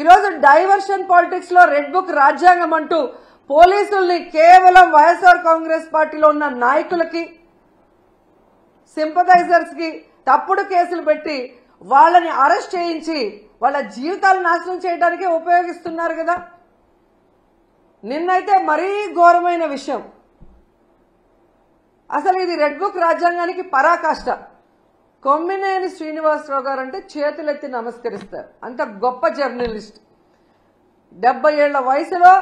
ఈరోజు diversion politics లో red book రాజ్యాంగం అంటూ పోలీసుల్ని కేవలం వైఎస్ఆర్ కాంగ్రెస్ పార్టీలో ఉన్న నాయకులకి సింపథైజర్స్ కి తప్పుడు కేసులు పెట్టి వాళ్ళని అరెస్ట్ చేయించి వాళ్ళ జీవితాలు నాశనం చేయడానికి ఉపయోగిస్తున్నారు కదా. నిన్నైతే మరీ ఘోరమైన విషయం. అసలు ఇది రెడ్ బుక్ రాజ్యాంగానికి పరాకాష్ట. కొమ్మినేని శ్రీనివాసరావు గారు అంటే చేతులెత్తి నమస్కరిస్తారు. అంత గొప్ప జర్నలిస్ట్. 70 ఏళ్ల వయసులో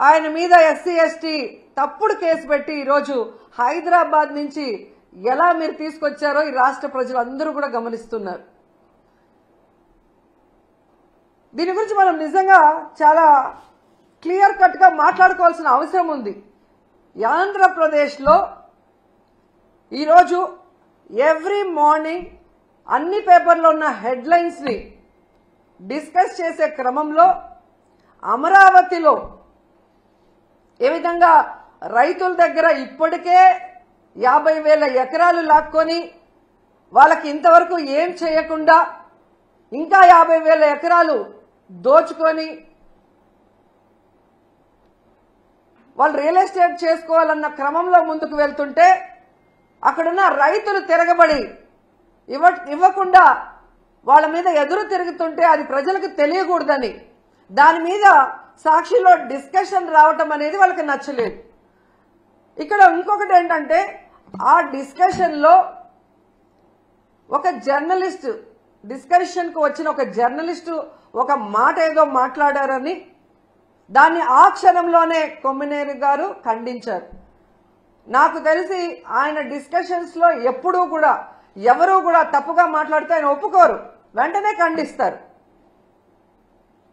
ఆయన మీద ఎస్సీ ఎస్టీ తప్పుడు కేసు పెట్టి ఈరోజు హైదరాబాద్ నుంచి ఎలా మీరు తీసుకొచ్చారో ఈ రాష్ట్ర ప్రజలు అందరూ కూడా గమనిస్తున్నారు. దీని గురించి మనం నిజంగా చాలా క్లియర్ కట్ గా మాట్లాడుకోవాల్సిన అవసరం ఉంది. ఆంధ్రప్రదేశ్లో ఈరోజు ఎవ్రీ మార్నింగ్ అన్ని పేపర్లో ఉన్న హెడ్లైన్స్ ని డిస్కస్ చేసే క్రమంలో అమరావతిలో ఏ విధంగా రైతుల దగ్గర ఇప్పటికే 50,000 ఎకరాలు లాక్కొని వాళ్ళకి ఇంతవరకు ఏం చేయకుండా ఇంకా 50,000 ఎకరాలు దోచుకొని వాళ్ళు రియల్ ఎస్టేట్ చేసుకోవాలన్న క్రమంలో ముందుకు వెళ్తుంటే అక్కడున్న రైతులు తిరగబడి ఇవ్వకుండా వాళ్ళ మీద ఎదురు తిరుగుతుంటే అది ప్రజలకు తెలియకూడదని దాని మీద సాక్షిలో డిస్కషన్ రావటం అనేది వాళ్ళకి నచ్చలేదు. ఇక్కడ ఇంకొకటి ఏంటంటే ఆ డిస్కషన్ లో ఒక జర్నలిస్ట్ డిస్కషన్ కు వచ్చిన ఒక జర్నలిస్టు ఒక మాట ఏదో మాట్లాడారని దాన్ని ఆ క్షణంలోనే కొమ్మినేని గారు ఖండించారు. నాకు తెలిసి ఆయన డిస్కషన్స్ లో ఎప్పుడూ కూడా ఎవరూ కూడా తప్పుగా మాట్లాడితే ఆయన ఒప్పుకోరు, వెంటనే ఖండిస్తారు.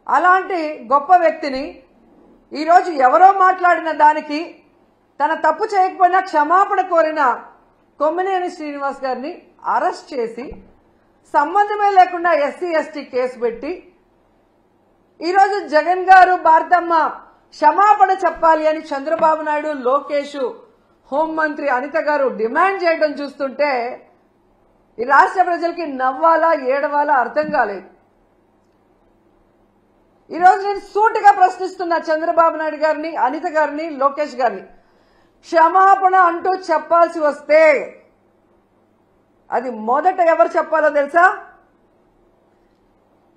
అలాంటి గొప్ప వ్యక్తిని ఈరోజు ఎవరో మాట్లాడిన దానికి తన తప్పు చేయకపోయినా క్షమాపణ కోరిన కొమ్మినేని శ్రీనివాస్ గారిని అరెస్ట్ చేసి సంబంధమే లేకుండా ఎస్సీ ఎస్టీ కేసు పెట్టి ఈరోజు జగన్ గారు భారతమ్మ క్షమాపణ చెప్పాలి అని చంద్రబాబు నాయుడు లోకేష్ హోంమంత్రి అనిత గారు డిమాండ్ చేయడం చూస్తుంటే ఈ రాష్ట్ర ప్రజలకి నవ్వాలా ఏడవాలా అర్థం కాలేదు. ఈరోజు నేను సూటిగా ప్రశ్నిస్తున్నా చంద్రబాబు నాయుడు గారిని, అనిత గారిని, లోకేష్ గారిని. క్షమాపణ అంటూ చెప్పాల్సి వస్తే అది మొదట ఎవరు చెప్పాలో తెలుసా?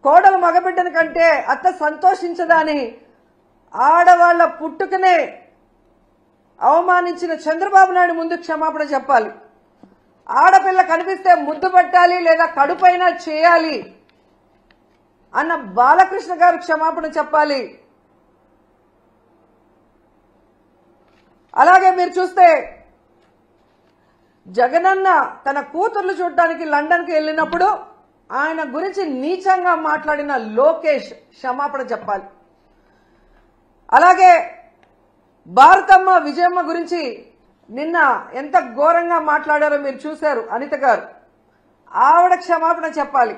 కోడలు మగబిడ్డని కంటే అత్త సంతోషించదని ఆడవాళ్ల పుట్టుకనే అవమానించిన చంద్రబాబు నాయుడు ముందు క్షమాపణ చెప్పాలి. ఆడపిల్ల కనిపిస్తే ముద్దు పెట్టాలి లేదా కడుపైనా చేయాలి అన్న బాలకృష్ణ గారు క్షమాపణ చెప్పాలి. అలాగే మీరు చూస్తే జగనన్న తన కూతుర్లు చూడటానికి లండన్కి వెళ్ళినప్పుడు ఆయన గురించి నీచంగా మాట్లాడిన లోకేష్ క్షమాపణ చెప్పాలి. అలాగే భారతమ్మ విజయమ్మ గురించి నిన్న ఎంత ఘోరంగా మాట్లాడారో మీరు చూశారు అనిత గారు, ఆవిడ క్షమాపణ చెప్పాలి.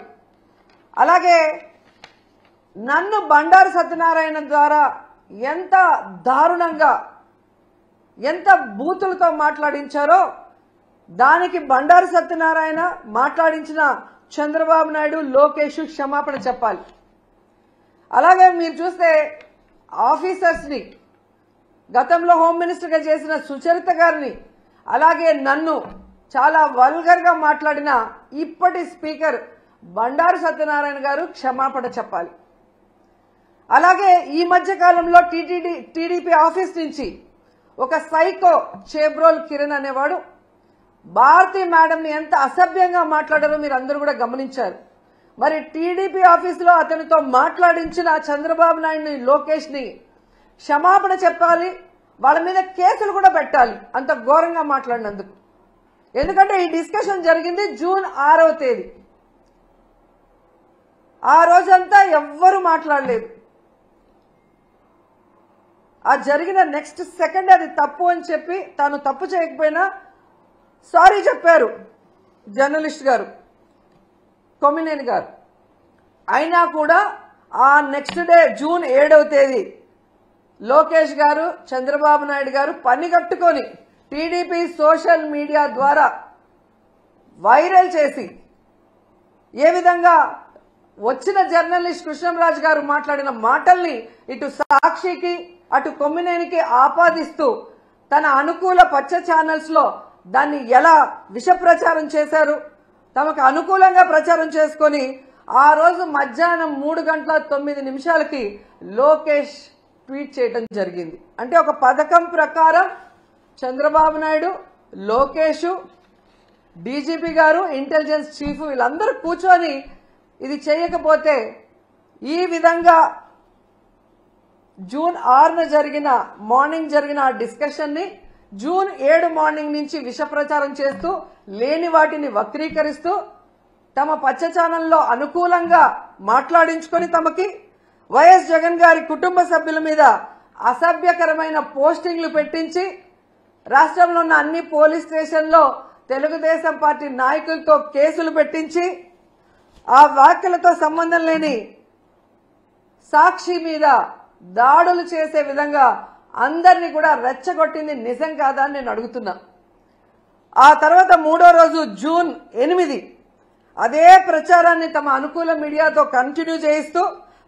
అలాగే నన్ను బండారు సత్యనారాయణ ద్వారా ఎంత దారుణంగా ఎంత బూతులతో మాట్లాడించారో దానికి బండారు సత్యనారాయణ మాట్లాడించిన చంద్రబాబు నాయుడు లోకేష్ క్షమాపణ చెప్పాలి. అలాగే మీరు చూస్తే ఆఫీసర్స్ ని గతంలో హోమ్ మినిస్టర్ గా చేసిన సుచరిత గారిని, అలాగే నన్ను చాలా వల్గర్ గా మాట్లాడిన ఇప్పటి స్పీకర్ బండారు సత్యనారాయణ గారు క్షమాపణ చెప్పాలి. అలాగే ఈ మధ్య కాలంలో టీడీపీ ఆఫీస్ నుంచి ఒక సైకో చేబ్రోల్ కిరణ్ అనేవాడు భారతీ మేడంని ఎంత అసభ్యంగా మాట్లాడారో మీరు అందరూ కూడా గమనించారు. మరి టీడీపీ ఆఫీసులో అతనితో మాట్లాడించిన చంద్రబాబు నాయుడిని, లోకేష్ ని క్షమాపణ చెప్పాలి. వాళ్ళ మీద కేసులు కూడా పెట్టాలి అంత ఘోరంగా మాట్లాడినందుకు. ఎందుకంటే ఈ డిస్కషన్ జరిగింది జూన్ 6వ తేదీ. ఆ రోజంతా ఎవ్వరూ మాట్లాడలేదు. ఆ జరిగిన నెక్స్ట్ సెకండ్ అది తప్పు అని చెప్పి తాను తప్పు చేయకపోయినా సారీ చెప్పారు జర్నలిస్ట్ గారు కొమ్మినేని గారు. అయినా కూడా ఆ నెక్స్ట్ డే జూన్ 7వ తేదీ లోకేష్ గారు, చంద్రబాబు నాయుడు గారు పని కట్టుకొని టీడీపీ సోషల్ మీడియా ద్వారా వైరల్ చేసి ఏ విధంగా వచ్చిన జర్నలిస్ట్ కృష్ణంరాజు గారు మాట్లాడిన మాటల్ని ఇటు సాక్షికి అటు కొమ్మినేనికి ఆపాదిస్తూ తన అనుకూల పచ్చ ఛానల్స్ లో దాన్ని ఎలా విష ప్రచారం చేశారు, తమకు అనుకూలంగా ప్రచారం చేసుకొని ఆ రోజు మధ్యాహ్నం 3:09 లోకేష్ ట్వీట్ చేయడం జరిగింది. అంటే ఒక పథకం ప్రకారం చంద్రబాబు నాయుడు, లోకేష్, డీజీపీ గారు, ఇంటెలిజెన్స్ చీఫ్ వీళ్ళందరూ కూర్చొని ఇది చేయకపోతే ఈ విధంగా జూన్ 6న మార్నింగ్ జరిగిన ఆ డిస్కషన్ ని జూన్ 7 మార్నింగ్ నుంచి విష ప్రచారం చేస్తూ లేని వాటిని వక్రీకరిస్తూ తమ పచ్చ ఛానల్లో అనుకూలంగా మాట్లాడించుకొని తమకి వైఎస్ జగన్ గారి కుటుంబ సభ్యుల మీద అసభ్యకరమైన పోస్టింగ్లు పెట్టించి రాష్ట్రంలో ఉన్న అన్ని పోలీస్ స్టేషన్లో తెలుగుదేశం పార్టీ నాయకులతో కేసులు పెట్టించి ఆ వ్యాఖ్యలతో సంబంధం లేని సాక్షి మీద దాడులు చేసే విధంగా అందరినీ కూడా రెచ్చగొట్టింది నిజం కాదా అని నేను అడుగుతున్నా. ఆ తర్వాత 3వ రోజు జూన్ 8 అదే ప్రచారాన్ని తమ అనుకూల మీడియాతో కంటిన్యూ చేయిస్తూ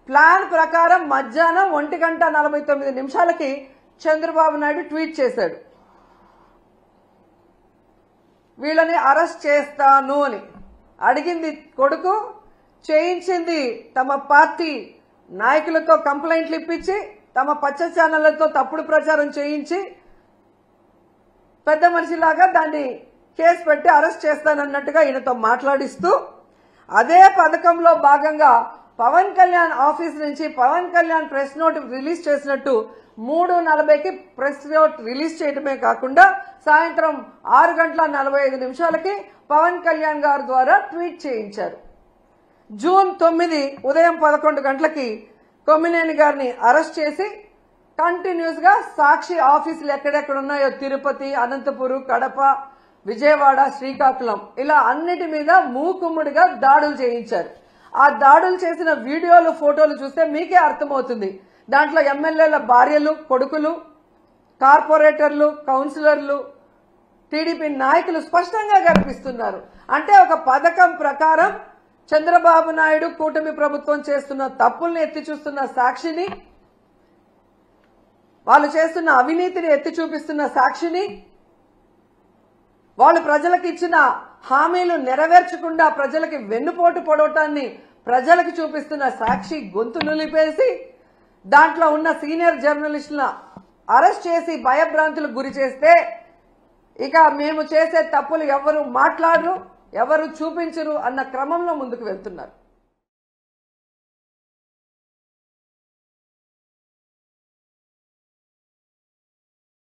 ప్లాన్ ప్రకారం మధ్యాహ్నం 1:49 చంద్రబాబు నాయుడు ట్వీట్ చేశాడు, వీళ్ళని అరెస్ట్ చేస్తాను అని. అడిగింది కొడుకు, చేయించింది తమ పార్టీ నాయకులతో కంప్లైంట్లు ఇప్పించి తమ పచ్చ ఛానళ్లతో తప్పుడు ప్రచారం చేయించి పెద్ద మనిషిలాగా దాన్ని కేసు పెట్టి అరెస్ట్ చేస్తానన్నట్టుగా ఈయనతో మాట్లాడిస్తూ అదే పథకంలో భాగంగా పవన్ కళ్యాణ్ ఆఫీస్ నుంచి Pawan Kalyan press note release చేసినట్టు 3:40 ప్రెస్ నోట్ రిలీజ్ చేయడమే కాకుండా సాయంత్రం 6:45 పవన్ కళ్యాణ్ గారి ద్వారా ట్వీట్ చేయించారు. జూన్ 9 ఉదయం 11 కొమ్మినేని గారిని అరెస్ట్ చేసి కంటిన్యూస్ గా సాక్షి ఆఫీసులు ఎక్కడెక్కడ ఉన్నాయో తిరుపతి, అనంతపురం, కడప, విజయవాడ, శ్రీకాకుళం ఇలా అన్నిటి మీద మూకుమ్ముడిగా దాడులు చేయించారు. ఆ దాడులు చేసిన వీడియోలు, ఫోటోలు చూస్తే మీకే అర్థమవుతుంది. దాంట్లో ఎమ్మెల్యేల భార్యలు, కొడుకులు, కార్పొరేటర్లు, కౌన్సిలర్లు, టీడీపీ నాయకులు స్పష్టంగా కనిపిస్తున్నారు. అంటే ఒక పథకం ప్రకారం చంద్రబాబు నాయుడు కూటమి ప్రభుత్వం చేస్తున్న తప్పుల్ని ఎత్తి చూస్తున్న సాక్షిని, వాళ్ళు చేస్తున్న అవినీతిని ఎత్తి చూపిస్తున్న సాక్షిని, వాళ్ళు ప్రజలకు ఇచ్చిన హామీలు నెరవేర్చకుండా ప్రజలకి వెన్నుపోటు పొడవటాన్ని ప్రజలకు చూపిస్తున్న సాక్షి గొంతు నులిపేసి దాంట్లో ఉన్న సీనియర్ జర్నలిస్టులను అరెస్ట్ చేసి భయభ్రాంతులకు గురి చేస్తే ఇక మేము చేసే తప్పులు ఎవరు మాట్లాడరు, ఎవరు చూపించరు అన్న క్రమంలో ముందుకు వెళ్తున్నారు.